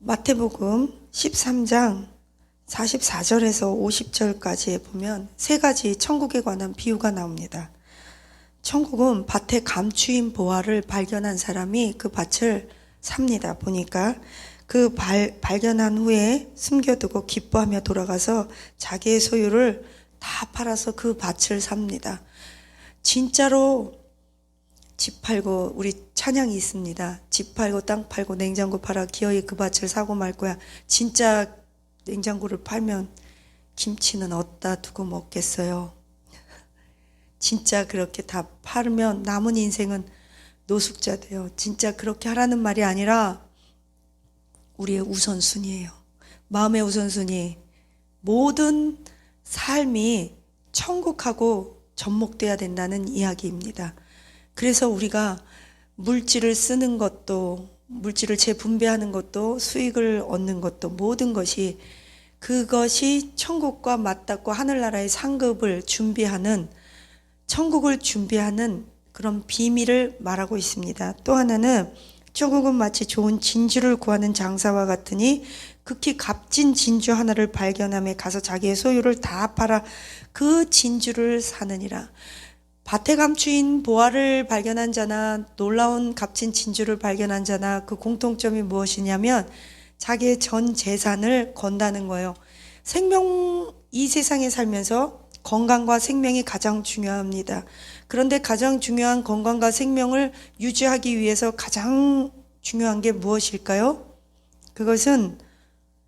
마태복음 13장 44절에서 50절까지에 보면 세 가지 천국에 관한 비유가 나옵니다. 천국은 밭에 감추인 보화를 발견한 사람이 그 밭을 삽니다. 보니까 그 발견한 후에 숨겨두고 기뻐하며 돌아가서 자기의 소유를 다 팔아서 그 밭을 삽니다. 진짜로 집 팔고, 우리 찬양이 있습니다. 집 팔고 땅 팔고 냉장고 팔아 기어이 그 밭을 사고 말 거야. 진짜 냉장고를 팔면 김치는 어디다 두고 먹겠어요? 진짜 그렇게 다 팔면 남은 인생은 노숙자 돼요. 진짜 그렇게 하라는 말이 아니라 우리의 우선순위예요. 마음의 우선순위. 모든 삶이 천국하고 접목돼야 된다는 이야기입니다. 그래서 우리가 물질을 쓰는 것도, 물질을 재분배하는 것도, 수익을 얻는 것도, 모든 것이 그것이 천국과 맞닿고 하늘나라의 상급을 준비하는, 천국을 준비하는 그런 비밀을 말하고 있습니다. 또 하나는 천국은 마치 좋은 진주를 구하는 장사와 같으니 극히 값진 진주 하나를 발견함에 가서 자기의 소유를 다 팔아 그 진주를 사느니라. 밭에 감추인 보화를 발견한 자나 놀라운 값진 진주를 발견한 자나 그 공통점이 무엇이냐면 자기의 전 재산을 건다는 거예요. 이 세상에 살면서 건강과 생명이 가장 중요합니다. 그런데 가장 중요한 건강과 생명을 유지하기 위해서 가장 중요한 게 무엇일까요? 그것은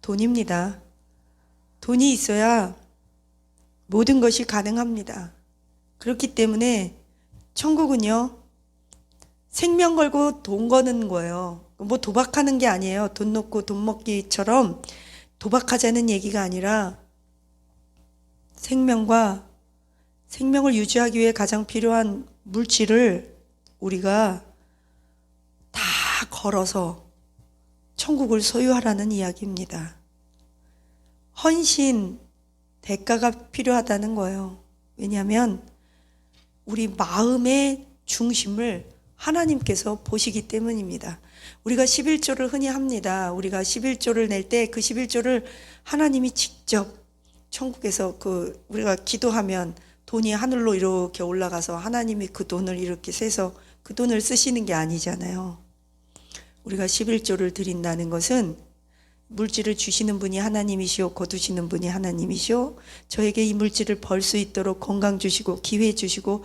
돈입니다. 돈이 있어야 모든 것이 가능합니다. 그렇기 때문에 천국은요, 생명 걸고 돈 거는 거예요. 뭐 도박하는 게 아니에요. 돈 놓고 돈 먹기처럼 도박하자는 얘기가 아니라 생명을 유지하기 위해 가장 필요한 물질을 우리가 다 걸어서 천국을 소유하라는 이야기입니다. 헌신, 대가가 필요하다는 거예요. 왜냐하면 우리 마음의 중심을 하나님께서 보시기 때문입니다. 우리가 11조를 흔히 합니다. 우리가 11조를 낼 때 그 11조를 하나님이 직접 천국에서 우리가 기도하면 돈이 하늘로 이렇게 올라가서 하나님이 그 돈을 이렇게 세서 그 돈을 쓰시는 게 아니잖아요. 우리가 11조를 드린다는 것은 물질을 주시는 분이 하나님이시오, 거두시는 분이 하나님이시오, 저에게 이 물질을 벌 수 있도록 건강 주시고 기회 주시고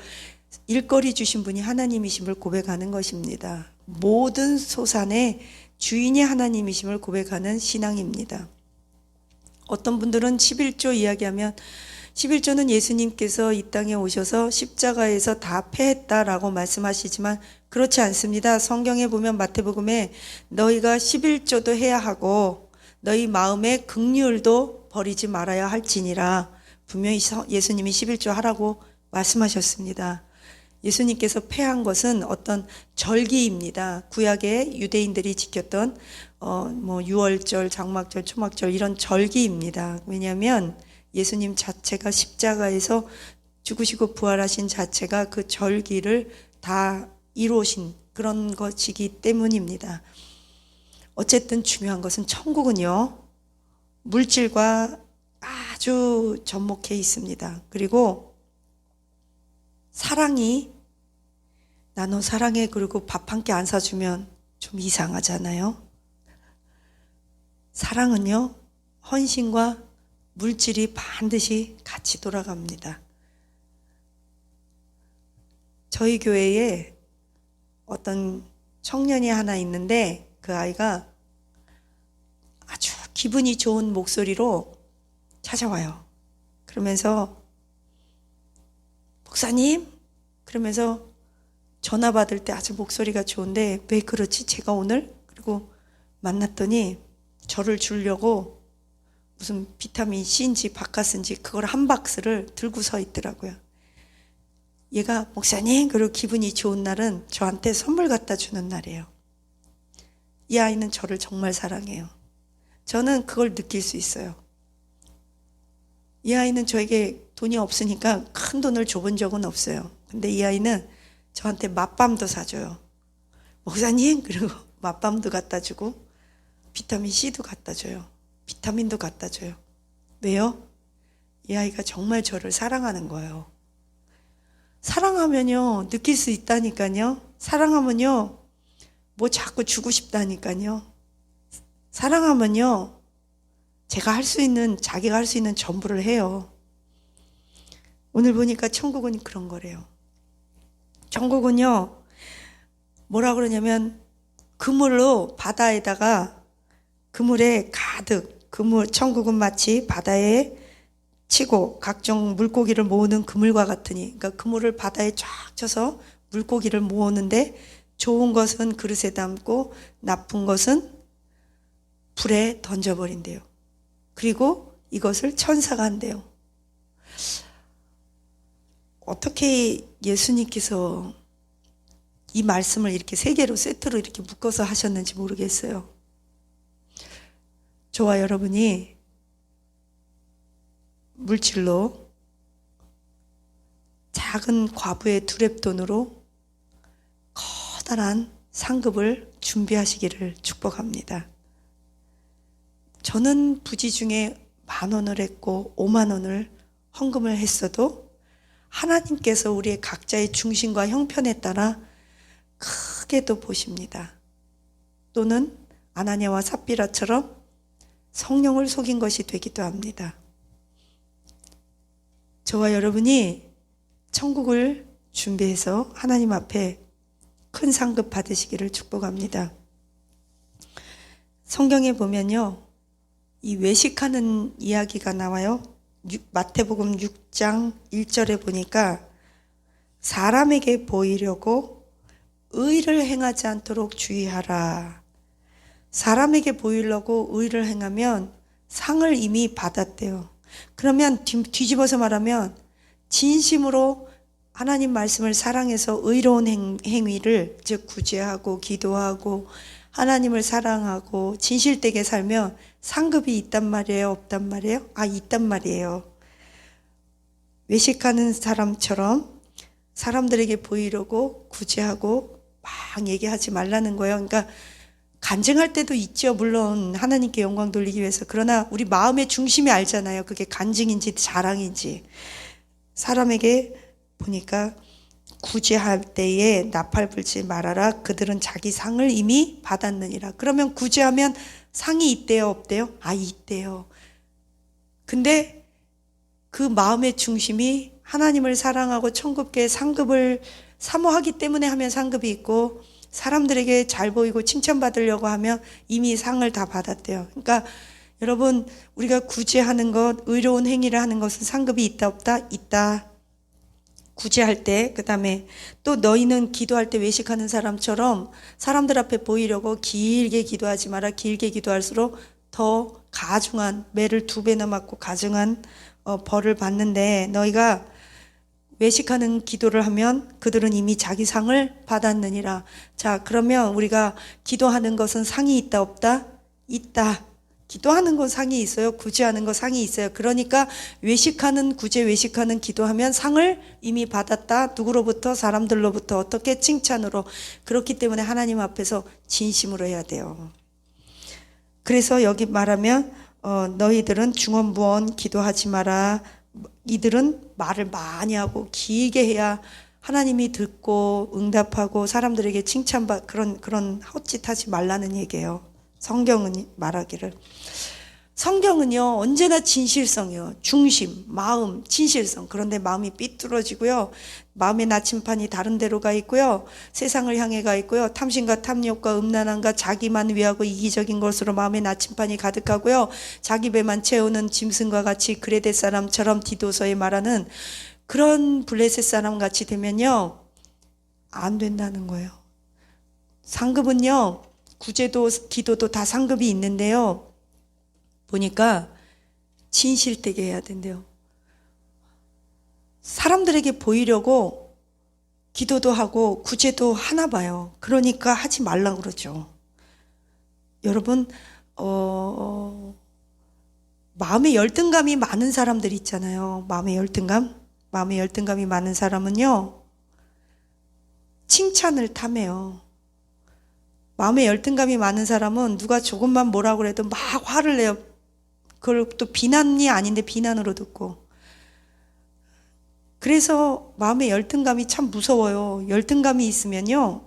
일거리 주신 분이 하나님이심을 고백하는 것입니다. 모든 소산의 주인이 하나님이심을 고백하는 신앙입니다. 어떤 분들은 11조 이야기하면 11조는 예수님께서 이 땅에 오셔서 십자가에서 다 패했다라고 말씀하시지만 그렇지 않습니다. 성경에 보면 마태복음에 너희가 11조도 해야 하고 너희 마음의 긍휼도 버리지 말아야 할지니라, 분명히 예수님이 11조 하라고 말씀하셨습니다. 예수님께서 패한 것은 어떤 절기입니다. 구약의 유대인들이 지켰던 유월절, 장막절, 초막절 이런 절기입니다. 왜냐하면 예수님 자체가 십자가에서 죽으시고 부활하신 자체가 그 절기를 다 이루신 그런 것이기 때문입니다. 어쨌든 중요한 것은 천국은요, 물질과 아주 접목해 있습니다. 그리고 사랑이, 나 너 사랑해, 그리고 밥 한 끼 안 사주면 좀 이상하잖아요. 사랑은요, 헌신과 물질이 반드시 같이 돌아갑니다. 저희 교회에 어떤 청년이 하나 있는데 그 아이가 아주 기분이 좋은 목소리로 찾아와요. 그러면서 목사님? 그러면서 전화 받을 때 아주 목소리가 좋은데 왜 그렇지? 제가 오늘? 그리고 만났더니 저를 주려고 무슨 비타민 C인지 바카스인지 그걸 한 박스를 들고 서 있더라고요. 얘가 목사님, 그리고 기분이 좋은 날은 저한테 선물 갖다 주는 날이에요. 이 아이는 저를 정말 사랑해요. 저는 그걸 느낄 수 있어요. 이 아이는 저에게 돈이 없으니까 큰 돈을 줘본 적은 없어요. 근데 이 아이는 저한테 맛밤도 사줘요. 목사님, 그리고 맛밤도 갖다 주고 비타민 C도 갖다 줘요. 비타민도 갖다 줘요. 왜요? 이 아이가 정말 저를 사랑하는 거예요. 사랑하면요, 느낄 수 있다니까요. 사랑하면요, 뭐 자꾸 주고 싶다니까요. 사랑하면요, 자기가 할 수 있는 전부를 해요. 오늘 보니까 천국은 그런 거래요. 천국은요, 뭐라 그러냐면, 그물로 바다에다가, 그물에 가득, 천국은 마치 바다에 치고 각종 물고기를 모으는 그물과 같으니, 그러니까 그물을 바다에 쫙 쳐서 물고기를 모으는데, 좋은 것은 그릇에 담고 나쁜 것은 불에 던져버린대요. 그리고 이것을 천사가 한대요. 어떻게 예수님께서 이 말씀을 이렇게 세 개로 세트로 이렇게 묶어서 하셨는지 모르겠어요. 저와 여러분이 물질로 작은 과부의 두렙돈으로 커다란 상급을 준비하시기를 축복합니다. 저는 부지 중에 10,000원을 했고 50,000원을 헌금을 했어도 하나님께서 우리의 각자의 중심과 형편에 따라 크게도 보십니다. 또는 아나니아와 삽비라처럼 성령을 속인 것이 되기도 합니다. 저와 여러분이 천국을 준비해서 하나님 앞에 큰 상급 받으시기를 축복합니다. 성경에 보면요, 이 외식하는 이야기가 나와요. 마태복음 6장 1절에 보니까 사람에게 보이려고 의를 행하지 않도록 주의하라. 사람에게 보이려고 의를 행하면 상을 이미 받았대요. 그러면 뒤집어서 말하면 진심으로 하나님 말씀을 사랑해서 의로운 행위를, 즉 구제하고 기도하고 하나님을 사랑하고 진실되게 살면 상급이 있단 말이에요? 없단 말이에요? 있단 말이에요. 외식하는 사람처럼 사람들에게 보이려고 구제하고 막 얘기하지 말라는 거예요. 그러니까 간증할 때도 있죠. 물론 하나님께 영광 돌리기 위해서. 그러나 우리 마음의 중심이 알잖아요. 그게 간증인지 자랑인지. 사람에게 보니까 구제할 때에 나팔 불지 말아라. 그들은 자기 상을 이미 받았느니라. 그러면 구제하면 상이 있대요, 없대요? 있대요. 근데 그 마음의 중심이 하나님을 사랑하고 천국계 상급을 사모하기 때문에 하면 상급이 있고, 사람들에게 잘 보이고 칭찬받으려고 하면 이미 상을 다 받았대요. 그러니까 여러분, 우리가 구제하는 것, 의로운 행위를 하는 것은 상급이 있다 없다? 있다. 구제할 때, 그 다음에 또 너희는 기도할 때 외식하는 사람처럼 사람들 앞에 보이려고 길게 기도하지 마라. 길게 기도할수록 더 가중한, 매를 2배나 맞고 가중한 벌을 받는데, 너희가 외식하는 기도를 하면 그들은 이미 자기 상을 받았느니라. 자, 그러면 우리가 기도하는 것은 상이 있다 없다? 있다. 기도하는 건 상이 있어요. 구제하는 거 상이 있어요. 그러니까 외식하는, 구제 외식하는 기도하면 상을 이미 받았다. 누구로부터? 사람들로부터. 어떻게? 칭찬으로. 그렇기 때문에 하나님 앞에서 진심으로 해야 돼요. 그래서 여기 말하면 너희들은 중언부언 기도하지 마라. 이들은 말을 많이 하고 길게 해야 하나님이 듣고 응답하고 사람들에게 칭찬받, 그런 헛짓하지 말라는 얘기예요. 성경은 말하기를. 성경은요, 언제나 진실성이요. 중심, 마음, 진실성. 그런데 마음이 삐뚤어지고요. 마음의 나침판이 다른 데로 가 있고요. 세상을 향해 가 있고요. 탐심과 탐욕과 음란함과 자기만 위하고 이기적인 것으로 마음의 나침판이 가득하고요. 자기 배만 채우는 짐승과 같이 그레데 사람처럼 디도서에 말하는 그런 블레셋 사람 같이 되면요, 안 된다는 거예요. 상급은요, 구제도 기도도 다 상급이 있는데요, 보니까 진실되게 해야 된대요. 사람들에게 보이려고 기도도 하고 구제도 하나 봐요. 그러니까 하지 말라고 그러죠. 여러분, 마음의 열등감이 많은 사람들 있잖아요. 마음의 열등감이 많은 사람은요, 칭찬을 탐해요. 마음에 열등감이 많은 사람은 누가 조금만 뭐라고 해도 막 화를 내요. 그걸 또 비난이 아닌데 비난으로 듣고. 그래서 마음에 열등감이 참 무서워요. 열등감이 있으면요,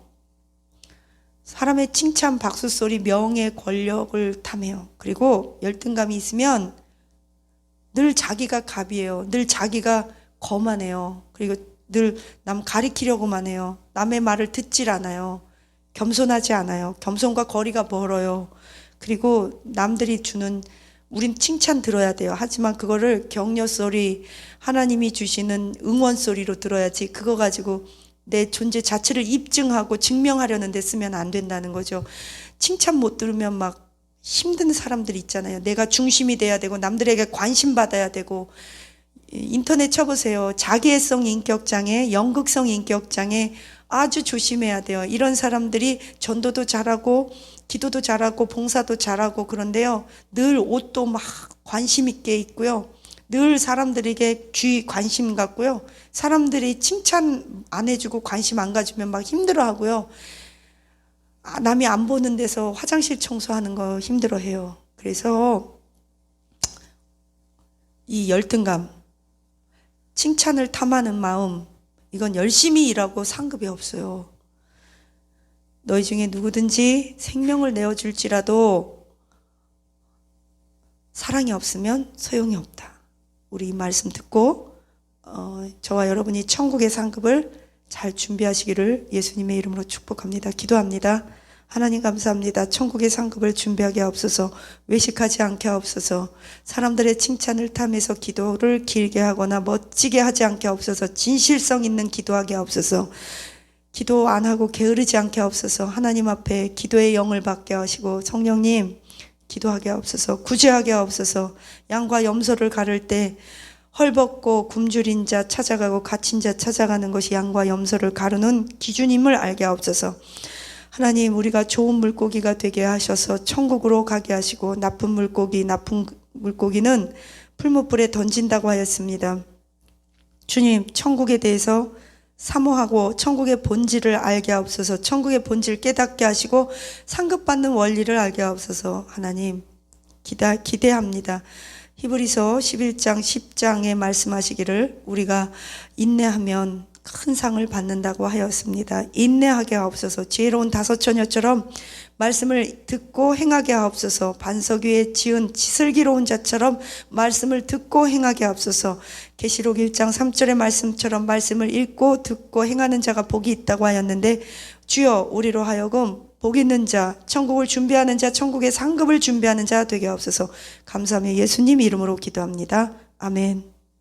사람의 칭찬, 박수 소리, 명예, 권력을 탐해요. 그리고 열등감이 있으면 늘 자기가 갑이에요. 늘 자기가 거만해요. 그리고 늘 남 가리키려고만 해요. 남의 말을 듣질 않아요. 겸손하지 않아요. 겸손과 거리가 멀어요. 그리고 남들이 주는, 우린 칭찬 들어야 돼요. 하지만 그거를 격려 소리, 하나님이 주시는 응원 소리로 들어야지, 그거 가지고 내 존재 자체를 입증하고 증명하려는 데 쓰면 안 된다는 거죠. 칭찬 못 들으면 막 힘든 사람들 있잖아요. 내가 중심이 돼야 되고 남들에게 관심 받아야 되고. 인터넷 쳐보세요. 자기애성 인격장애, 연극성 인격장애 아주 조심해야 돼요. 이런 사람들이 전도도 잘하고 기도도 잘하고 봉사도 잘하고 그런데요, 늘 옷도 막 관심 있게 입고요, 늘 사람들에게 관심 갖고요, 사람들이 칭찬 안 해주고 관심 안 가지면 막 힘들어하고요, 남이 안 보는 데서 화장실 청소하는 거 힘들어해요. 그래서 이 열등감, 칭찬을 탐하는 마음, 이건 열심히 일하고 상급이 없어요. 너희 중에 누구든지 생명을 내어줄지라도 사랑이 없으면 소용이 없다. 우리 이 말씀 듣고 저와 여러분이 천국의 상급을 잘 준비하시기를 예수님의 이름으로 축복합니다. 기도합니다. 하나님 감사합니다. 천국의 상급을 준비하게 하옵소서. 외식하지 않게 하옵소서. 사람들의 칭찬을 탐해서 기도를 길게 하거나 멋지게 하지 않게 하옵소서. 진실성 있는 기도하게 하옵소서. 기도 안 하고 게으르지 않게 하옵소서. 하나님 앞에 기도의 영을 받게 하시고, 성령님 기도하게 하옵소서. 구제하게 하옵소서. 양과 염소를 가를 때 헐벗고 굶주린 자 찾아가고 갇힌 자 찾아가는 것이 양과 염소를 가르는 기준임을 알게 하옵소서. 하나님, 우리가 좋은 물고기가 되게 하셔서 천국으로 가게 하시고, 나쁜 물고기는 풀무불에 던진다고 하였습니다. 주님, 천국에 대해서 사모하고 천국의 본질을 알게 하옵소서. 천국의 본질 깨닫게 하시고 상급받는 원리를 알게 하옵소서. 하나님, 기대합니다. 히브리서 11장 10장에 말씀하시기를 우리가 인내하면 큰 상을 받는다고 하였습니다. 인내하게 하옵소서. 지혜로운 다섯 처녀처럼 말씀을 듣고 행하게 하옵소서. 반석 위에 지은 슬기로운 자처럼 말씀을 듣고 행하게 하옵소서. 계시록 1장 3절의 말씀처럼 말씀을 읽고 듣고 행하는 자가 복이 있다고 하였는데, 주여 우리로 하여금 복 있는 자, 천국을 준비하는 자, 천국의 상급을 준비하는 자 되게 하옵소서. 감사하며 예수님 이름으로 기도합니다. 아멘.